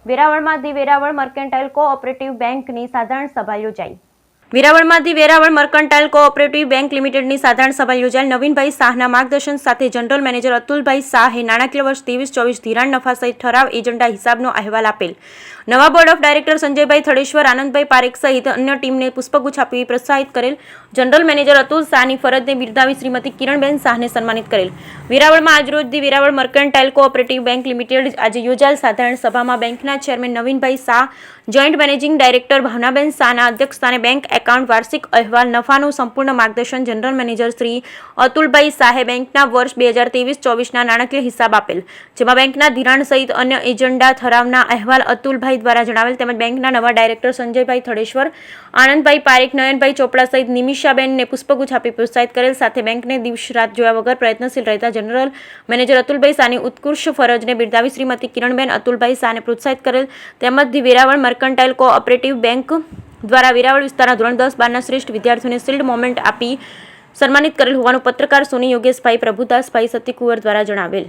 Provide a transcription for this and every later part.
વેરાવળમાં the Veraval mercantile cooperative બેંકની સાધારણ સભા યોજાઈ। વેરાવળમાં the Veraval mercantile cooperative bank લિમિટેડની સાધારણ સભા યોજાયેલ। નવીનભાઈ શાહના માર્ગદર્શન સાથે જનરલ મેનેજર અતુલભાઈ શાહે નાણાકીય વર્ષ 23-24 ધિરાણ નફા સહિત ઠરાવ એજન્ડા હિસાબનો અહેવાલ આપેલ। નવા બોર્ડ ઓફ ડાયરેક્ટર સંજયભાઈ થડેશ્વર, આનંદભાઈ પારેખ સહિત અન્ય ટીમને પુષ્પગુચ્છ આપી પ્રોત્સાહિત કરેલ। જનરલ મેનેજર અતુલ શાહની ફરજને બિરદાવી શ્રીમતી કિરણબેન શાહને સન્માનિત કરેલ। વેરાવળમાં આજરોજ the Veraval mercantile cooperative bank limited આજે યોજાયેલ સાધારણ સભામાં બેંકના chairman Navinbhai Shah, joint managing director Bhavnaben શાહના અધ્યક્ષસ્થાને બેંક એકાઉન્ટ, વાર્ષિક અહેવાલ, નફાનું સંપૂર્ણ માર્ગદર્શન જનરલ મેનેજર શ્રી અતુલભાઈ શાહે બેંકના વર્ષ 2023-24ના નાણાકીય હિસાબ આપેલ, જેમાં બેંકના ધિરાણ સહિત અન્ય એજન્ડા ઠરાવના અહેવાલ અતુલભાઈ દ્વારા જણાવેલ। તેમજ બેંકના નવા ડાયરેક્ટર સંજયભાઈ થડેશ્વર, આનંદભાઈ પારેખ, નયનભાઈ ચોપડા સહિત નિમિષાબેનને પુષ્પગુચ્છ આપી પ્રોત્સાહિત કરેલ। સાથે બેંકને દિવસ રાત જોયા વગર પ્રયત્નશીલ રહેતા જનરલ મેનેજર અતુલભાઈ શાહની ઉત્કૃષ્ટ ફરજને બિરદાવી શ્રીમતી કિરણબેન અતુલભાઈ શાહને પ્રોત્સાહિત કરેલ। તેમજ the Veraval mercantile cooperative bank દ્વારા વેરાવળ વિસ્તારના ધોરણ 10-12ના શ્રેષ્ઠ વિદ્યાર્થીઓને શિલ્ડ મોમેન્ટ આપી સન્માનિત કરેલ હોવાનું પત્રકાર સોની યોગેશભાઈ, પ્રભુદાસભાઈ સતીકુંવર દ્વારા જણાવેલ।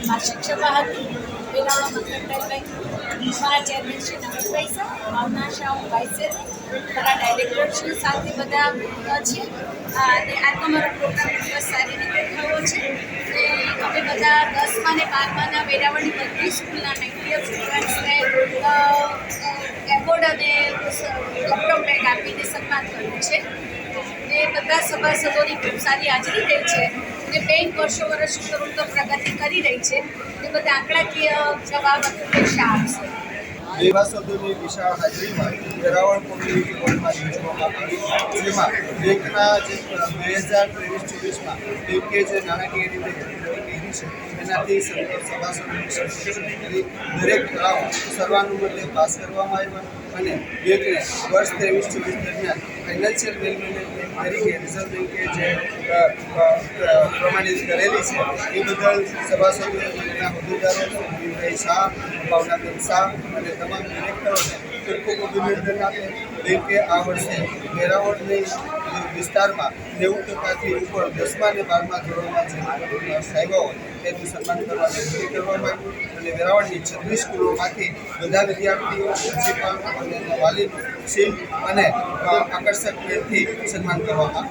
વાર્ષિક સભા હતી વેરાવળ મર્કન્ટાઇલ બેંક। મારા ચેરમેન શ્રી નવીનભાઈ શાહ, ભાવના શાહ, હું વાઇસ ચેરમેન, મારા ડાયરેક્ટર શ્રી સાથે બધા છે અને આજનો મારો પ્રોગ્રામ ખૂબ સારી રીતે થયો છે। અમે બધા 10મા અને 12માના વેરાવળની બધી સ્કૂલના 90 સ્ટુડન્ટ્સને એવોર્ડ અને લેપટોપ બેગ આપીને સન્માન કર્યું છે। એ બધા સભાસદોની ખૂબ સારી હાજરી રહી છે અને બેંક વર્ષો વર્ષ ઉત્તરોત્તર પ્રગતિ કરી રહી છે। એ બધા આંકડાકીય જવાબ અતુલભાઈ શાહ આપશે। સભાસદોની વિશાળ હાજરીમાં વેરાવળ કોમ્યુનિટી હોલમાં યોજવામાં આવી, જેમાં બેંકના જે 2023-24માં બેંકે જે નાણાકીય રીતે કરી છે એનાથી સભાસદોની સંતોષ કરી દરેક ઠરાવ સર્વાનુમતે પાસ કરવામાં આવ્યા અને બેંકને વર્ષ 23-24 દરમિયાન ફાઇનાન્શિયલ મેનેજમેન્ટ તરીકે રિઝર્વ બેંકે જે પ્રમાણિત કરેલી છે એ બદલ સભાસદોના હોદ્દેદારો નવીનભાઈ શાહ, ભાવનાબેન શાહ અને તમામ ડિરેક્ટરોને ખૂબ ખૂબ અભિનંદન આપે। બેંકે આ વર્ષે વેરાવળની વિસ્તારમાં 90%થી ઉપર 10મા અને 12મા ધોરણમાં જે આવ્યા હોય તેનું સન્માન કરવામાં આવ્યું અને વેરાવળની 36 સ્કૂલોમાંથી બધા વિદ્યાર્થીઓ, પ્રિન્સિપાલ અને વાલીનું શિલ્ડ અને આકર્ષક ભેટથી સન્માન કરવામાં